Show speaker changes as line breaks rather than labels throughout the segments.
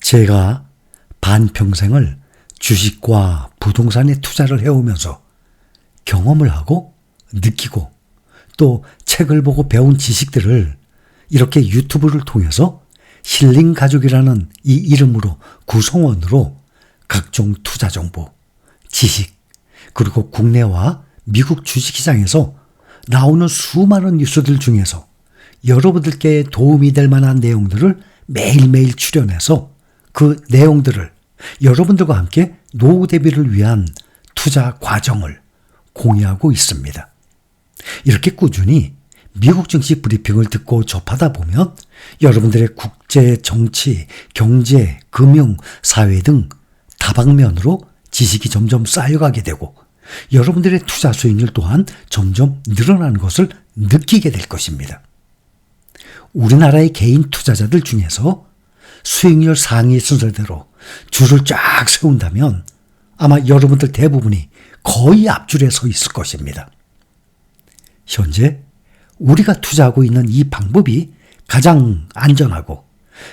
제가 반평생을 주식과 부동산에 투자를 해오면서 경험을 하고 느끼고 또 책을 보고 배운 지식들을 이렇게 유튜브를 통해서 힐링 가족이라는 이 이름으로 구성원으로 각종 투자 정보, 지식, 그리고 국내와 미국 주식시장에서 나오는 수많은 뉴스들 중에서 여러분들께 도움이 될 만한 내용들을 매일매일 출연해서 그 내용들을 여러분들과 함께 노후 대비를 위한 투자 과정을 공유하고 있습니다. 이렇게 꾸준히 미국 증시 브리핑을 듣고 접하다 보면 여러분들의 국제, 정치, 경제, 금융, 사회 등 다방면으로 지식이 점점 쌓여가게 되고 여러분들의 투자 수익률 또한 점점 늘어나는 것을 느끼게 될 것입니다. 우리나라의 개인 투자자들 중에서 수익률 상위 순서대로 줄을 쫙 세운다면 아마 여러분들 대부분이 거의 앞줄에 서 있을 것입니다. 현재 우리가 투자하고 있는 이 방법이 가장 안전하고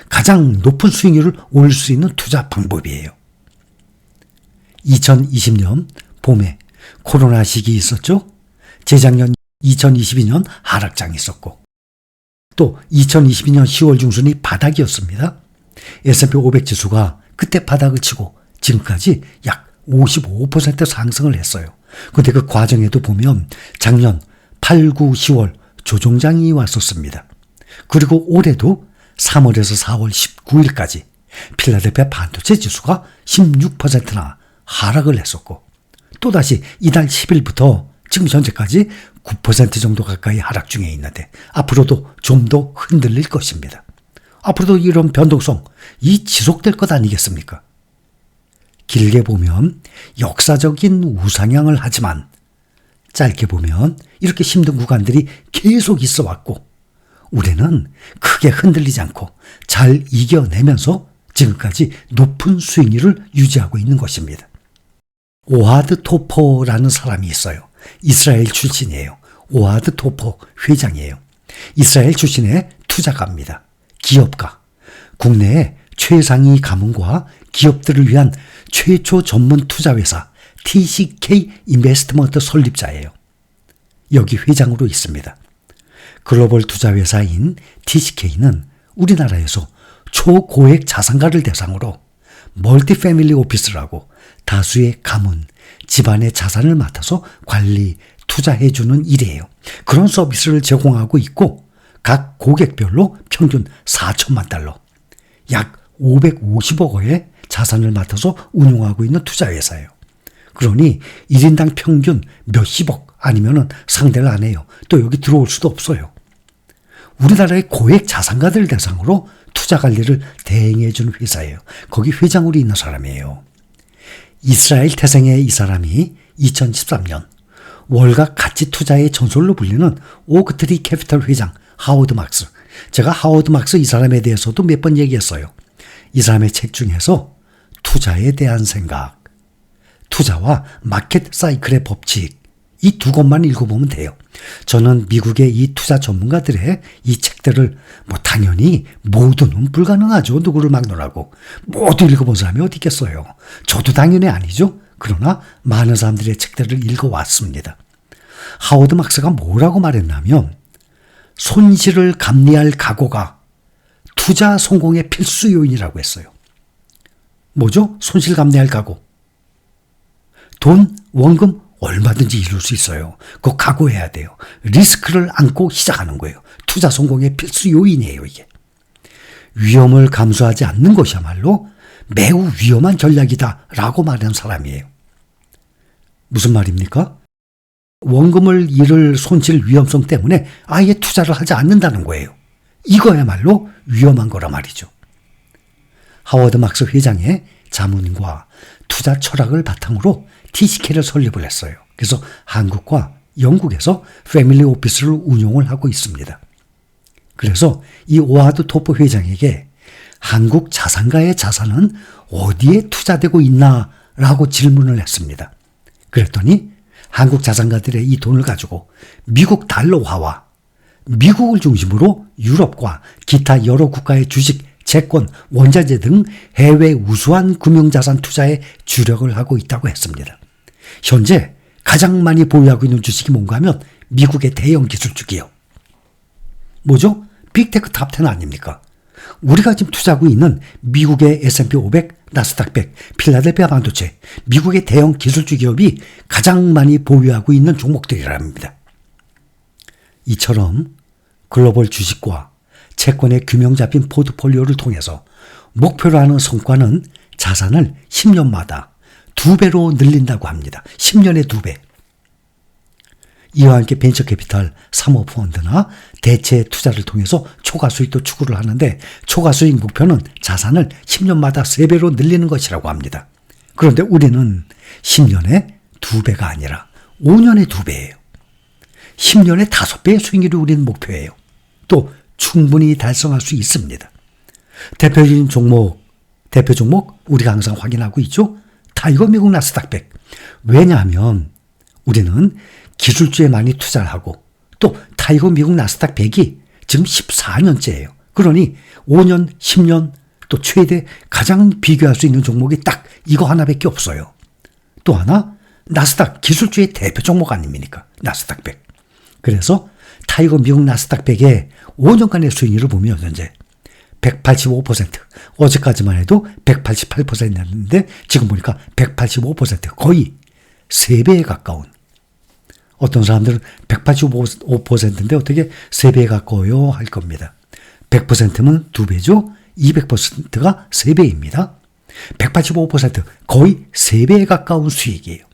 가장 높은 수익률을 올릴 수 있는 투자 방법이에요. 2020년 봄에 코로나 시기 있었죠? 재작년 2022년 하락장이 있었고 또 2022년 10월 중순이 바닥이었습니다. S&P 500 지수가 그때 바닥을 치고 지금까지 약 55% 상승을 했어요. 근데 그 과정에도 보면 작년 8, 9, 10월 조정장이 왔었습니다. 그리고 올해도 3월에서 4월 19일까지 필라델피아 반도체 지수가 16%나 하락을 했었고 또다시 이달 10일부터 지금 현재까지 9% 정도 가까이 하락 중에 있는데 앞으로도 좀 더 흔들릴 것입니다. 앞으로도 이런 변동성 이 지속될 것 아니겠습니까? 길게 보면 역사적인 우상향을 하지만 짧게 보면 이렇게 힘든 구간들이 계속 있어 왔고 우리는 크게 흔들리지 않고 잘 이겨내면서 지금까지 높은 수익률을 유지하고 있는 것입니다. 오하드 토퍼라는 사람이 있어요. 이스라엘 출신이에요. 오하드 토퍼 회장이에요. 이스라엘 출신의 투자가입니다. 기업가. 국내의 최상위 가문과 기업들을 위한 최초 전문 투자회사 TCK 인베스트먼트 설립자예요. 여기 회장으로 있습니다. 글로벌 투자회사인 TCK는 우리나라에서 초고액 자산가를 대상으로 멀티패밀리 오피스라고 다수의 가문, 집안의 자산을 맡아서 관리, 투자해주는 일이에요. 그런 서비스를 제공하고 있고 각 고객별로 평균 4천만 달러, 약 550억 원의 자산을 맡아서 운용하고 있는 투자회사예요. 그러니 1인당 평균 몇십억 아니면 상대를 안 해요. 또 여기 들어올 수도 없어요. 우리나라의 고액 자산가들 대상으로 투자 관리를 대행해주는 회사예요. 거기 회장으로 있는 사람이에요. 이스라엘 태생의 이 사람이 2013년 월가 가치 투자의 전설로 불리는 오크트리 캐피털 회장 하워드 막스. 제가 하워드 막스 이 사람에 대해서도 몇 번 얘기했어요. 이 사람의 책 중에서 투자에 대한 생각, 투자와 마켓 사이클의 법칙 이 두 권만 읽어보면 돼요. 저는 미국의 이 투자 전문가들의 이 책들을 당연히 모두는 불가능하죠. 누구를 막론하고. 모두 읽어본 사람이 어디 있겠어요. 저도 당연히 아니죠. 그러나 많은 사람들의 책들을 읽어왔습니다. 하워드 막스가 뭐라고 말했냐면 손실을 감내할 각오가 투자 성공의 필수 요인이라고 했어요. 뭐죠? 손실 감내할 각오. 돈, 원금 얼마든지 이룰 수 있어요. 그거 각오해야 돼요. 리스크를 안고 시작하는 거예요. 투자 성공의 필수 요인이에요, 이게. 위험을 감수하지 않는 것이야말로 매우 위험한 전략이다라고 말하는 사람이에요. 무슨 말입니까? 원금을 잃을 손실 위험성 때문에 아예 투자를 하지 않는다는 거예요. 이거야말로 위험한 거란 말이죠. 하워드 막스 회장의 자문과 투자 철학을 바탕으로 TCK를 설립을 했어요. 그래서 한국과 영국에서 패밀리 오피스를 운용을 하고 있습니다. 그래서 이 오하드 토퍼 회장에게 한국 자산가의 자산은 어디에 투자되고 있나라고 질문을 했습니다. 그랬더니 한국 자산가들의 이 돈을 가지고 미국 달러화와 미국을 중심으로 유럽과 기타 여러 국가의 주식 채권, 원자재 등 해외 우수한 금융자산 투자에 주력을 하고 있다고 했습니다. 현재 가장 많이 보유하고 있는 주식이 뭔가 하면 미국의 대형 기술주 기업. 뭐죠? 빅테크 탑10 아닙니까? 우리가 지금 투자하고 있는 미국의 S&P 500, 나스닥 100, 필라델피아 반도체, 미국의 대형 기술주 기업이 가장 많이 보유하고 있는 종목들이랍니다. 이처럼 글로벌 주식과 채권의 균형 잡힌 포트폴리오를 통해서 목표로 하는 성과는 자산을 10년마다 2배로 늘린다고 합니다. 10년에 2배. 이와 함께 벤처캐피탈, 사모펀드나 대체 투자를 통해서 초과 수익도 추구를 하는데 초과 수익 목표는 자산을 10년마다 3배로 늘리는 것이라고 합니다. 그런데 우리는 10년에 2배가 아니라 5년에 2배예요. 10년에 5배의 수익률이 우리는 목표예요. 또 충분히 달성할 수 있습니다. 대표 종목 우리가 항상 확인하고 있죠. 타이거 미국 나스닥 100. 왜냐하면 우리는 기술주에 많이 투자를 하고 또 타이거 미국 나스닥 100이 지금 14년째예요. 그러니 5년, 10년 또 최대 가장 비교할 수 있는 종목이 딱 이거 하나밖에 없어요. 또 하나 나스닥 기술주의 대표 종목 아닙니까? 나스닥 100. 그래서 타이거 미국 나스닥 100의 5년간의 수익률을 보면 현재 185%, 어제까지만 해도 188%였는데 지금 보니까 185%, 거의 3배에 가까운. 어떤 사람들은 185%인데 어떻게 3배에 가까워요 할 겁니다. 100%면 2배죠. 200%가 3배입니다. 185% 거의 3배에 가까운 수익이에요.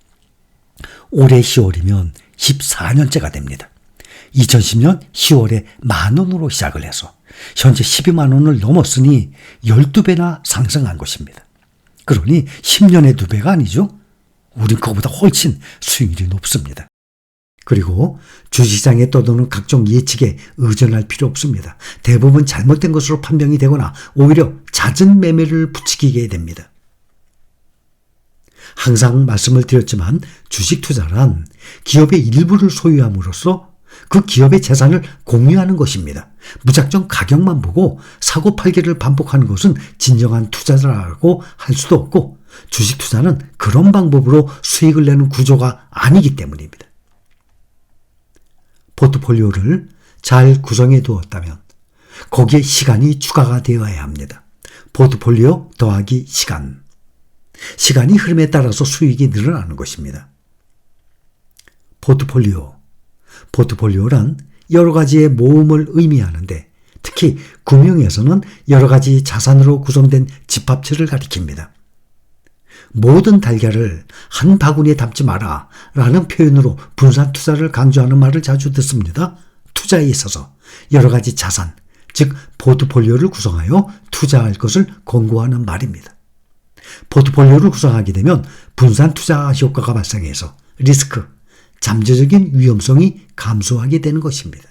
올해 10월이면 14년째가 됩니다. 2010년 10월에 10,000원으로 시작을 해서 현재 12만 원을 넘었으니 12배나 상승한 것입니다. 그러니 10년에 2배가 아니죠. 우린 그거보다 훨씬 수익률이 높습니다. 그리고 주식시장에 떠도는 각종 예측에 의존할 필요 없습니다. 대부분 잘못된 것으로 판명이 되거나 오히려 잦은 매매를 부추기게 됩니다. 항상 말씀을 드렸지만 주식 투자란 기업의 일부를 소유함으로써 그 기업의 재산을 공유하는 것입니다. 무작정 가격만 보고 사고팔기를 반복하는 것은 진정한 투자라고 할 수도 없고 주식 투자는 그런 방법으로 수익을 내는 구조가 아니기 때문입니다. 포트폴리오를 잘 구성해 두었다면 거기에 시간이 추가가 되어야 합니다. 포트폴리오 더하기 시간. 시간이 흐름에 따라서 수익이 늘어나는 것입니다. 포트폴리오란 여러 가지의 모음을 의미하는데 특히 금융에서는 여러 가지 자산으로 구성된 집합체를 가리킵니다. 모든 달걀을 한 바구니에 담지 마라 라는 표현으로 분산 투자를 강조하는 말을 자주 듣습니다. 투자에 있어서 여러 가지 자산, 즉 포트폴리오를 구성하여 투자할 것을 권고하는 말입니다. 포트폴리오를 구성하게 되면 분산 투자 효과가 발생해서 리스크, 잠재적인 위험성이 감소하게 되는 것입니다.